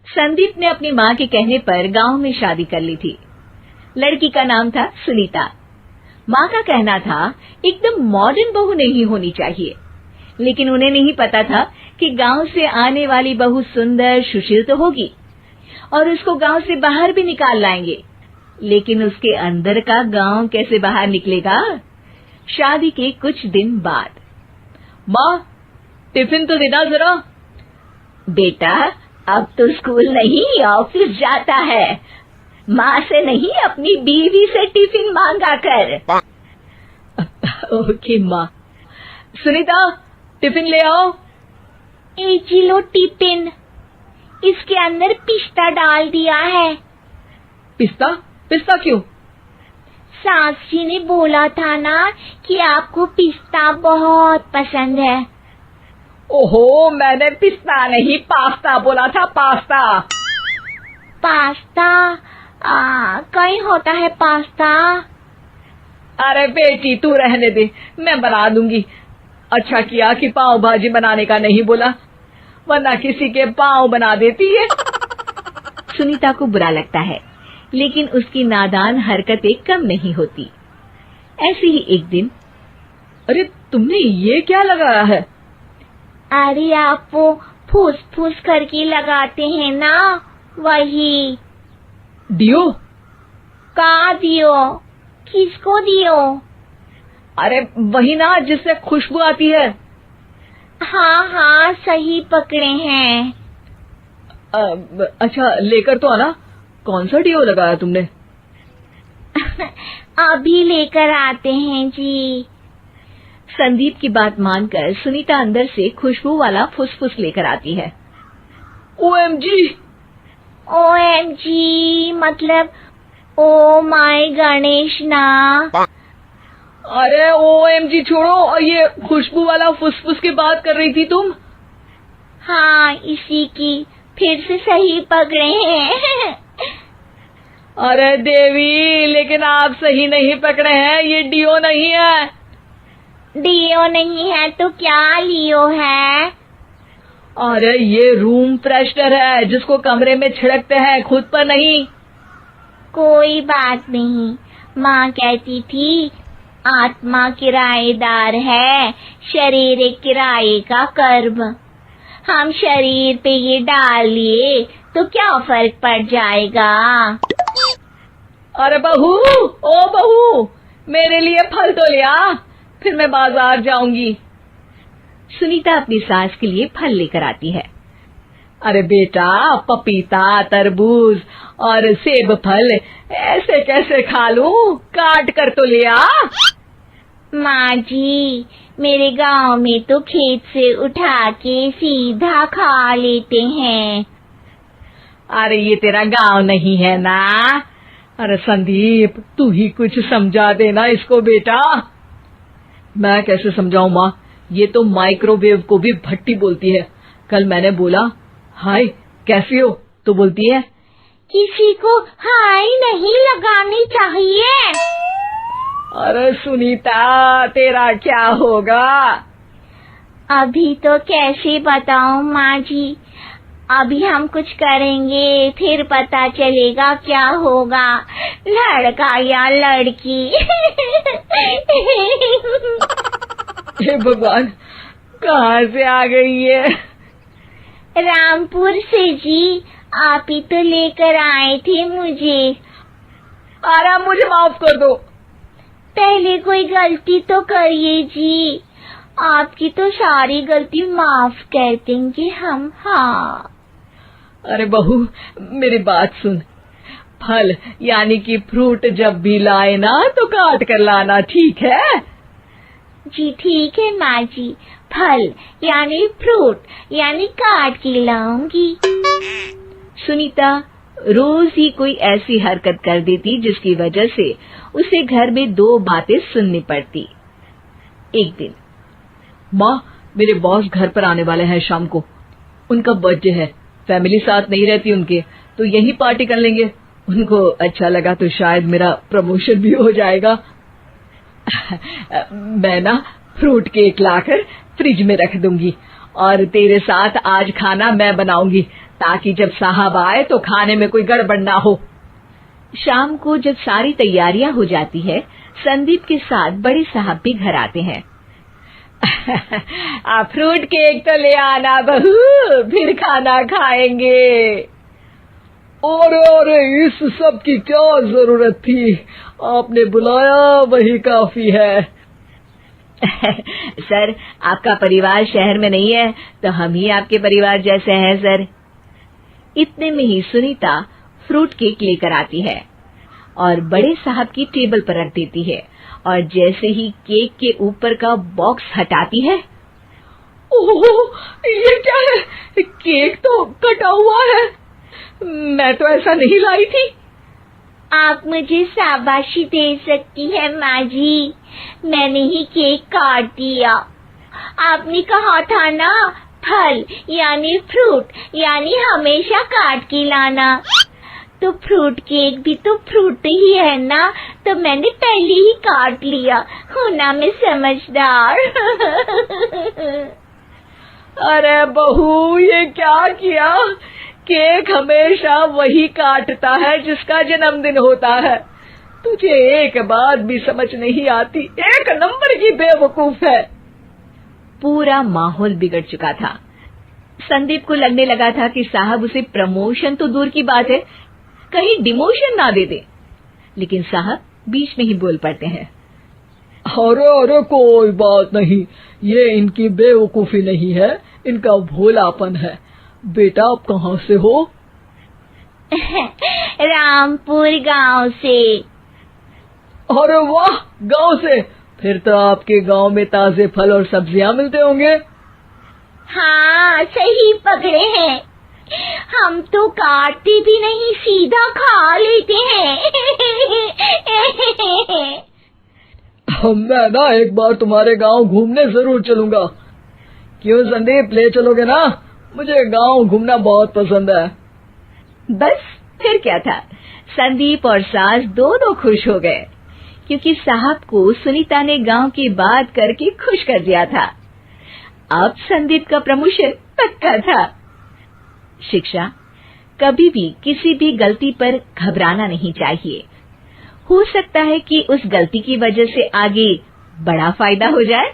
संदीप ने अपनी माँ के कहने पर गांव में शादी कर ली थी। लड़की का नाम था सुनीता। माँ का कहना था एकदम मॉडर्न बहू नहीं होनी चाहिए, लेकिन उन्हें नहीं पता था कि गांव से आने वाली बहू सुंदर सुशील तो होगी और उसको गांव से बाहर भी निकाल लाएंगे, लेकिन उसके अंदर का गांव कैसे बाहर निकलेगा। शादी के कुछ दिन बाद, माँ टिफिन तो देना जरा। बेटा अब तो स्कूल नहीं ऑफिस जाता है, माँ से नहीं अपनी बीवी से टिफिन मांगा कर। ओके माँ। सुनीता टिफिन ले आओ। एक लो टिफिन, इसके अंदर पिस्ता डाल दिया है। पिस्ता? पिस्ता क्यों? सास जी ने बोला था ना कि आपको पिस्ता बहुत पसंद है। ओहो, मैंने पिस्ता नहीं पास्ता बोला था, पास्ता। पास्ता? कहीं होता है पास्ता? अरे बेटी तू रहने दे, मैं बना दूंगी। अच्छा किया कि पाव भाजी बनाने का नहीं बोला, वरना किसी के पाव बना देती है। सुनीता को बुरा लगता है, लेकिन उसकी नादान हरकतें कम नहीं होती। ऐसे ही एक दिन, अरे तुमने ये क्या लगाया है? अरे आप वो फूस फूस करके लगाते हैं ना, वही। डियो? का दियो? किसको दियो? अरे वही ना जिससे खुशबू आती है। हाँ सही पकड़े हैं। अच्छा लेकर तो आना। कौन सा डियो लगाया तुमने? अभी लेकर आते हैं जी। संदीप की बात मानकर सुनीता अंदर से खुशबू वाला फुसफुस लेकर आती है। ओएमजी! ओएमजी मतलब ओ माय गणेश ना। अरे ओएमजी छोड़ो, और ये खुशबू वाला फुसफुस की बात कर रही थी तुम? हाँ इसी की, फिर से सही पकड़े हैं। अरे देवी, लेकिन आप सही नहीं पकड़े हैं, ये डियो नहीं है। डियो नहीं है तो क्या लियो है? अरे ये रूम फ्रेशनर है, जिसको कमरे में छिड़कते हैं, खुद पर नहीं। कोई बात नहीं, माँ कहती थी आत्मा किराएदार है, शरीर एक किराए का कर्म। हम शरीर पे ये डाल लिए तो क्या फर्क पड़ जाएगा। अरे बहू, ओ बहू, मेरे लिए फल तो ले आ, फिर मैं बाजार जाऊंगी। सुनीता अपनी सास के लिए फल लेकर आती है। अरे बेटा, पपीता, तरबूज और सेब फल ऐसे कैसे खा लूं? काट कर तो ले आ। माँ जी, मेरे गांव में तो खेत से उठा के सीधा खा लेते हैं। अरे ये तेरा गांव नहीं है ना। अरे संदीप, तू ही कुछ समझा देना इसको बेटा। मैं कैसे समझाऊं माँ, ये तो माइक्रोवेव को भी भट्टी बोलती है। कल मैंने बोला हाय कैसी हो, तो बोलती है किसी को हाय नहीं लगानी चाहिए। अरे सुनीता, तेरा क्या होगा? अभी तो कैसे बताऊं माँ जी, अभी हम कुछ करेंगे फिर पता चलेगा क्या होगा, लड़का या लड़की। हे भगवान, कहाँ से आ गई है? रामपुर से जी, आप ही तो लेकर आए थे मुझे। अरे मुझे माफ कर दो। पहले कोई गलती तो करिए जी, आपकी तो सारी गलती माफ कर देंगे हम। हाँ अरे बहू, मेरी बात सुन। फल यानी कि फ्रूट जब भी लाए ना तो काट कर लाना, ठीक है? जी ठीक है माँ जी, फल यानी फ्रूट यानी काट के लाऊंगी। सुनीता रोज ही कोई ऐसी हरकत कर देती जिसकी वजह से उसे घर में दो बातें सुननी पड़ती। एक दिन, माँ मेरे बॉस घर पर आने वाले हैं शाम को, उनका बर्थडे है, फैमिली साथ नहीं रहती उनके, तो यही पार्टी कर लेंगे। उनको अच्छा लगा तो शायद मेरा प्रमोशन भी हो जाएगा। मैं ना फ्रूट केक लाकर फ्रिज में रख दूंगी और तेरे साथ आज खाना मैं बनाऊंगी, ताकि जब साहब आए तो खाने में कोई गड़बड़ ना हो। शाम को जब सारी तैयारियां हो जाती है, संदीप के साथ बड़े साहब भी घर आते हैं। फ्रूट केक तो ले आना बहू, फिर खाना खाएंगे। अरे इस सब की क्या जरूरत थी, आपने बुलाया वही काफी है। सर, आपका परिवार शहर में नहीं है तो हम ही आपके परिवार जैसे हैं सर। इतने में ही सुनीता फ्रूट केक लेकर आती है और बड़े साहब की टेबल पर रख देती है, और जैसे ही केक के ऊपर का बॉक्स हटाती है, ओह, ये क्या है? केक तो कटा हुआ है। मैं तो ऐसा नहीं लाई थी। आप मुझे शाबाशी दे सकती है माँ जी, मैंने ही केक काट दिया। आपने कहा था ना, फल यानी फ्रूट यानी हमेशा काट के लाना, तो फ्रूट केक भी तो फ्रूट ही है ना, तो मैंने पहले ही काट लिया। हूँ ना मैं समझदार। अरे बहू, ये क्या किया? केक हमेशा वही काटता है जिसका जन्मदिन होता है। तुझे एक बात भी समझ नहीं आती, एक नंबर की बेवकूफ है। पूरा माहौल बिगड़ चुका था। संदीप को लगने लगा था कि साहब उसे प्रमोशन तो दूर की बात है, कहीं डिमोशन ना दे दे, लेकिन साहब बीच में ही बोल पड़ते हैं। अरे कोई बात नहीं, ये इनकी बेवकूफी नहीं है, इनका भोलापन है। बेटा आप कहाँ से हो? रामपुर गांव से। अरे वाह, गांव से? फिर तो आपके गांव में ताजे फल और सब्जियां मिलते होंगे। हाँ, सही पकड़े हैं। हम तो काटते भी नहीं, सीधा खा लेते हैं। मैं ना एक बार तुम्हारे गांव घूमने जरूर चलूंगा। क्यों संदीप, ले चलोगे ना? मुझे गांव घूमना बहुत पसंद है। बस फिर क्या था, संदीप और सास दोनों खुश हो गए, क्योंकि साहब को सुनीता ने गांव की बात करके खुश कर दिया था। अब संदीप का प्रमोशन पक्का था। शिक्षा, कभी भी किसी भी गलती पर घबराना नहीं चाहिए। हो सकता है कि उस गलती की वजह से आगे बड़ा फायदा हो जाए।